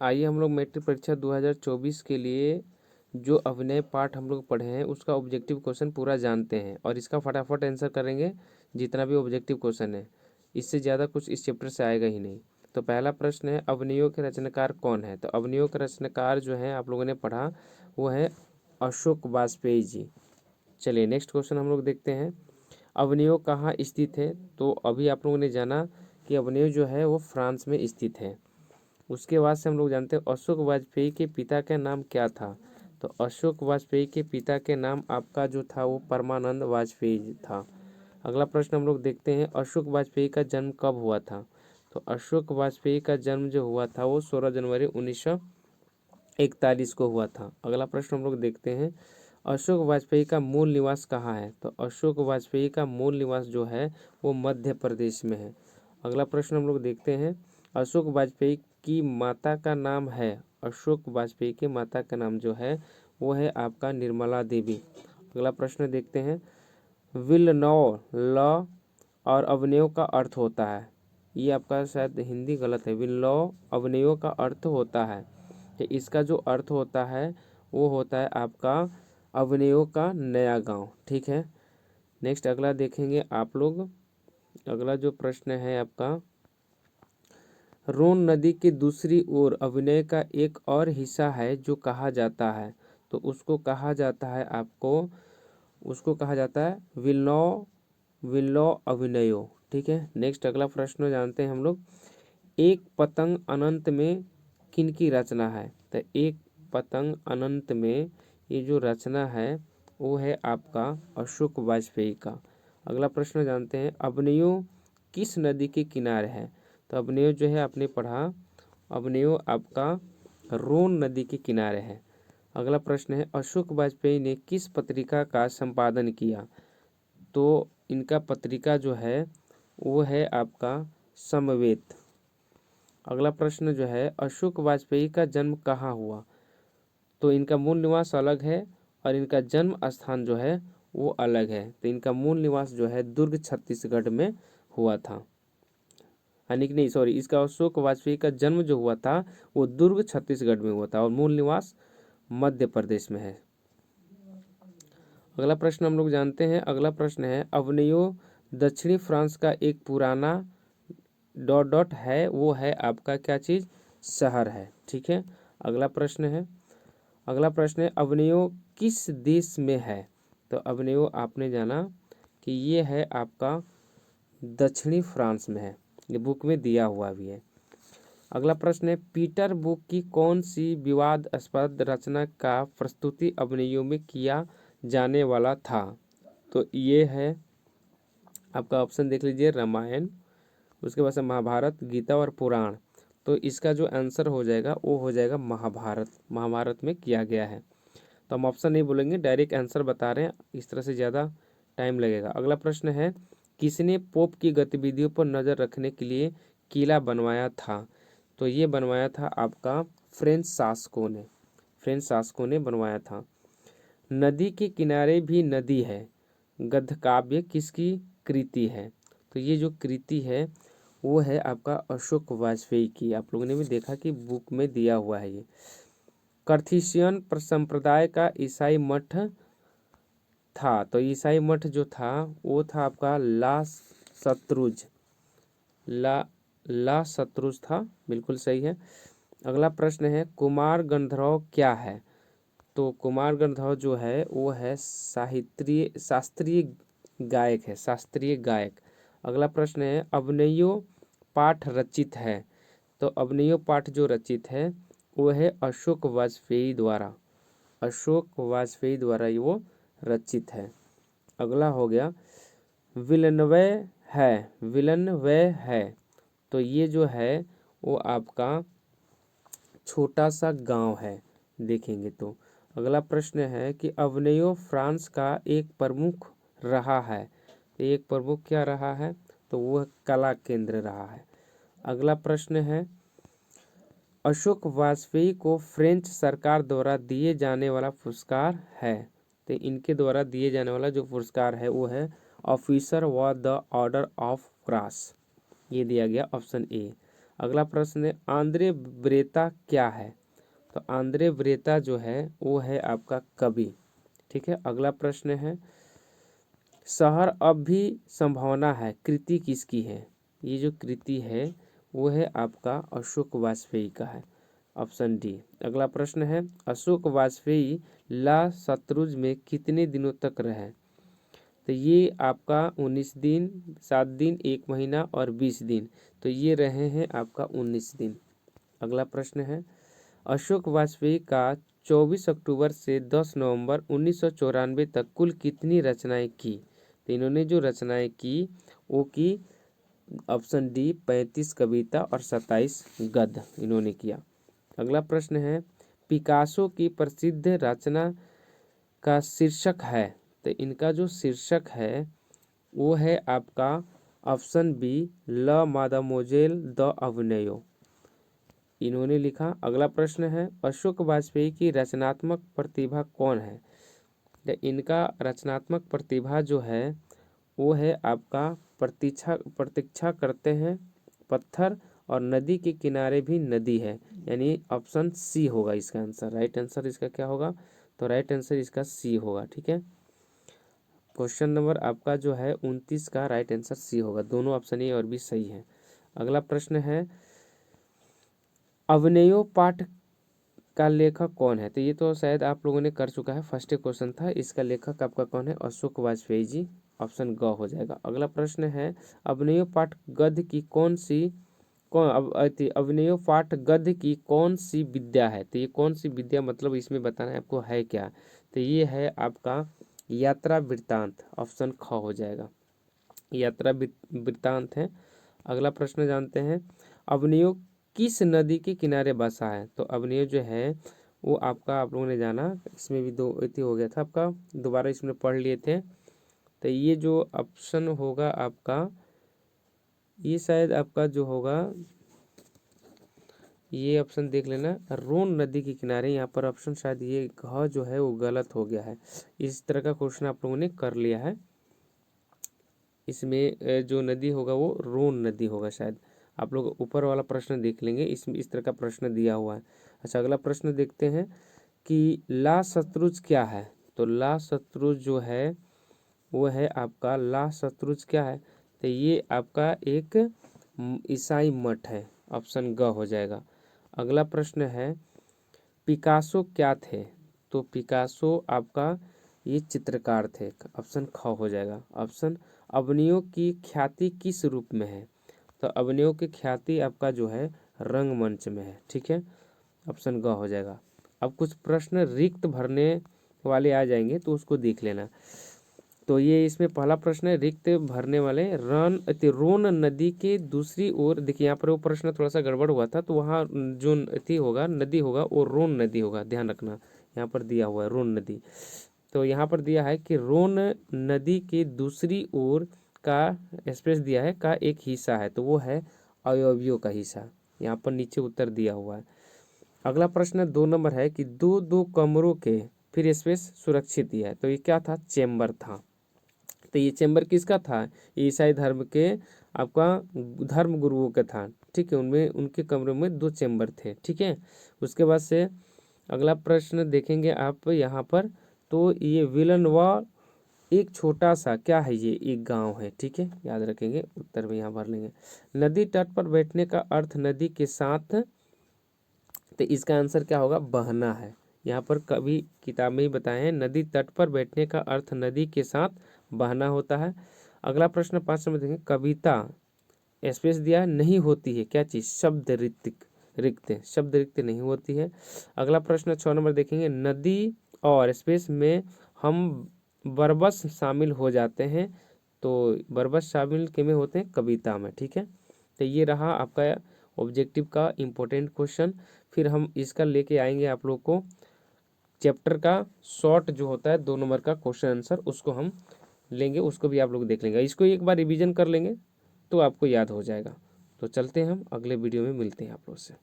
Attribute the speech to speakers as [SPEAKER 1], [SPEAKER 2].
[SPEAKER 1] आइए हम लोग मैट्रिक परीक्षा 2024 के लिए जो अभिनय पाठ हम लोग पढ़े हैं उसका ऑब्जेक्टिव क्वेश्चन पूरा जानते हैं और इसका फटाफट आंसर करेंगे जितना भी ऑब्जेक्टिव क्वेश्चन है। इससे ज़्यादा कुछ इस चैप्टर से आएगा ही नहीं। तो पहला प्रश्न है, अवनियों के रचनाकार कौन है? तो अवनियों के रचनाकार जो है आप लोगों ने पढ़ा वो है अशोक वाजपेयी जी। चलिए नेक्स्ट क्वेश्चन हम लोग देखते हैं, अवनियों कहाँ स्थित है? तो अभी आप लोगों ने जाना कि अवनियों जो है वो फ्रांस में स्थित है। उसके बाद से हम लोग जानते हैं अशोक वाजपेयी के पिता का नाम क्या था? तो अशोक वाजपेयी के पिता के नाम आपका जो था वो परमानंद वाजपेयी था। अगला प्रश्न हम लोग देखते हैं, अशोक वाजपेयी का जन्म कब हुआ था? तो अशोक वाजपेयी का जन्म जो हुआ था वो 16 जनवरी 1941 को हुआ था। अगला प्रश्न हम लोग देखते हैं, अशोक वाजपेयी का मूल निवास कहाँ है? तो अशोक वाजपेयी का मूल निवास जो है वो मध्य प्रदेश में है। अगला प्रश्न हम लोग देखते हैं, अशोक वाजपेयी की माता का नाम है? अशोक वाजपेयी के माता का नाम जो है वो है आपका निर्मला देवी। अगला प्रश्न देखते हैं, विलनौ ल और अवयव का अर्थ होता है? ये आपका शायद हिंदी गलत है। विलनौ अवयव का अर्थ होता है, तो इसका जो अर्थ होता है वो होता है आपका अवयव का नया गांव। ठीक है, नेक्स्ट अगला देखेंगे आप लोग। अगला जो प्रश्न है आपका, रोन नदी के दूसरी ओर अभिनय का एक और हिस्सा है जो कहा जाता है, तो उसको कहा जाता है उसको कहा जाता है विल्लौ अभिनयो। ठीक है, नेक्स्ट अगला प्रश्न जानते हैं हम लोग, एक पतंग अनंत में किनकी रचना है? तो एक पतंग अनंत में ये जो रचना है वो है आपका अशोक वाजपेयी का। अगला प्रश्न जानते हैं, अभिनयो किस नदी के किनारे है? तो अभिनयो जो है आपने पढ़ा, अभिनयो आपका रोन नदी के किनारे है। अगला प्रश्न है, अशोक वाजपेयी ने किस पत्रिका का संपादन किया? तो इनका पत्रिका जो है वो है आपका समवेत। अगला प्रश्न जो है, अशोक वाजपेयी का जन्म कहाँ हुआ? तो इनका मूल निवास अलग है और इनका जन्म स्थान जो है वो अलग है। तो इनका मूल निवास जो है दुर्ग छत्तीसगढ़ में हुआ था, यानी कि नहीं सॉरी, इसका अशोक वाजपेयी का जन्म जो हुआ था वो दुर्ग छत्तीसगढ़ में हुआ था और मूल निवास मध्य प्रदेश में है। अगला प्रश्न हम लोग जानते हैं। अगला प्रश्न है, अवनियो दक्षिणी फ्रांस का एक पुराना डॉट डॉट है, वो है आपका क्या चीज़? शहर है। ठीक है, अगला प्रश्न है, अगला प्रश्न है, अवनियो किस देश में है? तो अवनियो आपने जाना कि ये है आपका दक्षिणी फ्रांस में है, ये बुक में दिया हुआ भी है। अगला प्रश्न है, पीटर बुक की कौन सी विवादास्पद रचना का प्रस्तुति अवनियो में किया जाने वाला था? तो ये है आपका ऑप्शन देख लीजिए, रामायण, उसके बाद से महाभारत, गीता और पुराण। तो इसका जो आंसर हो जाएगा वो हो जाएगा महाभारत। महाभारत में किया गया है। तो हम ऑप्शन नहीं बोलेंगे, डायरेक्ट आंसर बता रहे हैं, इस तरह से ज़्यादा टाइम लगेगा। अगला प्रश्न है, किसने पोप की गतिविधियों पर नज़र रखने के लिए किला बनवाया था? तो ये बनवाया था आपका फ्रेंच शासकों ने, फ्रेंच शासकों ने बनवाया था। नदी के किनारे भी नदी है, गद्यकाव्य किसकी कृति है? तो ये जो कृति है वो है आपका अशोक वाजपेयी की। आप लोगों ने भी देखा कि बुक में दिया हुआ है ये। कार्थिसियन संप्रदाय का ईसाई मठ था, तो ईसाई मठ जो था वो था आपका ला शत्रुज था, बिल्कुल सही है। अगला प्रश्न है, कुमार गंधर्व क्या है? तो कुमार गंधर्व जो है वो है शास्त्रीय गायक है, शास्त्रीय गायक। अगला प्रश्न है, अवनियो पाठ रचित है? तो अवनियो पाठ जो रचित है वो है अशोक वाजपेयी द्वारा, अशोक वाजपेयी द्वारा ये वो रचित है। अगला हो गया, विलनवै है, विलनवै है, तो ये जो है वो आपका छोटा सा गांव है, देखेंगे तो। अगला प्रश्न है कि अवनियो फ्रांस का एक प्रमुख रहा है, एक प्रमुख क्या रहा है? तो वह कला केंद्र रहा है। अगला प्रश्न है, अशोक वाजपेयी को फ्रेंच सरकार द्वारा दिए जाने वाला पुरस्कार है? तो इनके द्वारा दिए जाने वाला जो पुरस्कार है वो है ऑफिसर व द ऑर्डर ऑफ क्रॉस, ये दिया गया ऑप्शन ए। अगला प्रश्न है आंद्रे ब्रेता क्या है? तो आंद्रे ब्रेता जो है वो है आपका कवि। ठीक है, अगला प्रश्न है शहर अब भी संभावना है कृति किसकी है? ये जो कृति है वो है आपका अशोक वाजपेयी का है, ऑप्शन डी। अगला प्रश्न है अशोक वाजपेयी ला शत्रुंज में कितने दिनों तक रहे? तो ये आपका 19 दिन, 7 दिन, 1 महीना और 20 दिन। तो ये रहे हैं आपका 19 दिन। अगला प्रश्न है अशोक वाजपेयी का 24 अक्टूबर से 10 नवंबर 1994 तक कुल कितनी रचनाएं की? तो इन्होंने जो रचनाएं की वो की ऑप्शन डी 35 कविता और 27 गद्य इन्होंने किया। अगला प्रश्न है पिकासो की प्रसिद्ध रचना का शीर्षक है? तो इनका जो शीर्षक है वो है आपका ऑप्शन बी ल मादामोजेल द अवनेयो इन्होंने लिखा। अगला प्रश्न है अशोक वाजपेयी की रचनात्मक प्रतिभा कौन है? तो इनका रचनात्मक प्रतिभा जो है वो है आपका प्रतीक्षा करते हैं पत्थर और नदी के किनारे भी नदी है, यानी ऑप्शन सी होगा इसका आंसर। राइट आंसर इसका क्या होगा? तो राइट आंसर इसका सी होगा। ठीक है, क्वेश्चन नंबर आपका जो है 29 का राइट आंसर सी होगा। दोनों ऑप्शन ए और बी सही है। अगला प्रश्न है अवनेयो पाठ का लेखक कौन है? तो ये तो शायद आप लोगों ने कर चुका है, फर्स्ट क्वेश्चन था। इसका लेखक आपका कौन है? अशोक वाजपेयी जी, ऑप्शन ग हो जाएगा। अगला प्रश्न है अवनेयो पाठ गद्य की कौन सी अवनेयो पाठ गद्य की कौन सी विद्या है? तो ये कौन सी विद्या मतलब इसमें बताना है आपको है क्या? तो ये है आपका यात्रा वृत्तांत, ऑप्शन ख हो जाएगा। यात्रा वृत्तांत है। अगला प्रश्न जानते हैं अवनियो किस नदी के किनारे बसा है? तो अवनियो जो है वो आपका आप लोगों ने जाना, इसमें भी दो इति हो गया था आपका, दोबारा इसमें पढ़ लिए थे। तो ये जो ऑप्शन होगा आपका, ये शायद आपका जो होगा ये ऑप्शन देख लेना, रोन नदी के किनारे। यहाँ पर ऑप्शन शायद ये घ जो है वो गलत हो गया है। इस तरह का क्वेश्चन आप लोगों ने कर लिया है। इसमें जो नदी होगा वो रोन नदी होगा शायद। आप लोग ऊपर वाला प्रश्न देख लेंगे, इसमें इस तरह का प्रश्न दिया हुआ है। अच्छा, अगला प्रश्न देखते हैं कि ला शत्रुज क्या है? तो ला शत्रुज जो है वो है आपका, ला शत्रुज क्या है? तो ये आपका एक ईसाई मठ है, ऑप्शन ग हो जाएगा। अगला प्रश्न है पिकासो क्या थे? तो पिकासो आपका ये चित्रकार थे, ऑप्शन ख हो जाएगा। ऑप्शन अवनियों की ख्याति किस रूप में है? तो अवनियों की ख्याति आपका जो है रंगमंच में है। ठीक है, ऑप्शन ग हो जाएगा। अब कुछ प्रश्न रिक्त भरने वाले आ जाएंगे तो उसको देख लेना। तो ये इसमें पहला प्रश्न है रिक्त भरने वाले रोन नदी के दूसरी ओर। देखिए यहाँ पर वो प्रश्न थोड़ा सा गड़बड़ हुआ था, तो वहाँ जो अति होगा नदी होगा वो रोन नदी होगा, ध्यान रखना। यहाँ पर दिया हुआ है रोन नदी, तो यहाँ पर दिया है कि रोन नदी के दूसरी ओर का स्पेस दिया है का एक हिस्सा है, तो वो है अवयवियों का हिस्सा। यहाँ पर नीचे उत्तर दिया हुआ है। अगला प्रश्न 2 नंबर है कि दो दो कमरों के फिर स्पेस सुरक्षित दिया है, तो ये क्या था? चेम्बर था। तो ये चेम्बर किसका था? ईसाई धर्म के आपका धर्म गुरुओं का था। ठीक है, उनमें उनके कमरों में 2 चेम्बर थे। ठीक है, उसके बाद से अगला प्रश्न देखेंगे आप यहाँ पर। तो ये विलनवा एक छोटा सा क्या है? ये एक गांव है। ठीक है, याद रखेंगे, उत्तर में यहाँ भर लेंगे। नदी तट पर बैठने का अर्थ नदी के साथ, तो इसका आंसर क्या होगा? बहना है। यहाँ पर कभी किताब में ही बताए हैं नदी तट पर बैठने का अर्थ नदी के साथ बहना होता है। अगला प्रश्न 5 नंबर देखेंगे कविता स्पेस दिया है नहीं होती है क्या चीज़? शब्द रिक्त, शब्द रिक्त नहीं होती है। अगला प्रश्न 6 नंबर देखेंगे नदी और स्पेस में हम बरबस शामिल हो जाते हैं, तो बरबस शामिल किस में होते हैं? कविता में। ठीक है, तो ये रहा आपका ऑब्जेक्टिव का इम्पोर्टेंट क्वेश्चन। फिर हम इसका लेके आएंगे आप लोग को चैप्टर का शॉर्ट जो होता है 2 नंबर का क्वेश्चन आंसर, उसको हम लेंगे, उसको भी आप लोग देख लेंगे। इसको एक बार रिवीजन कर लेंगे तो आपको याद हो जाएगा। तो चलते हैं, हम अगले वीडियो में मिलते हैं आप लोग से।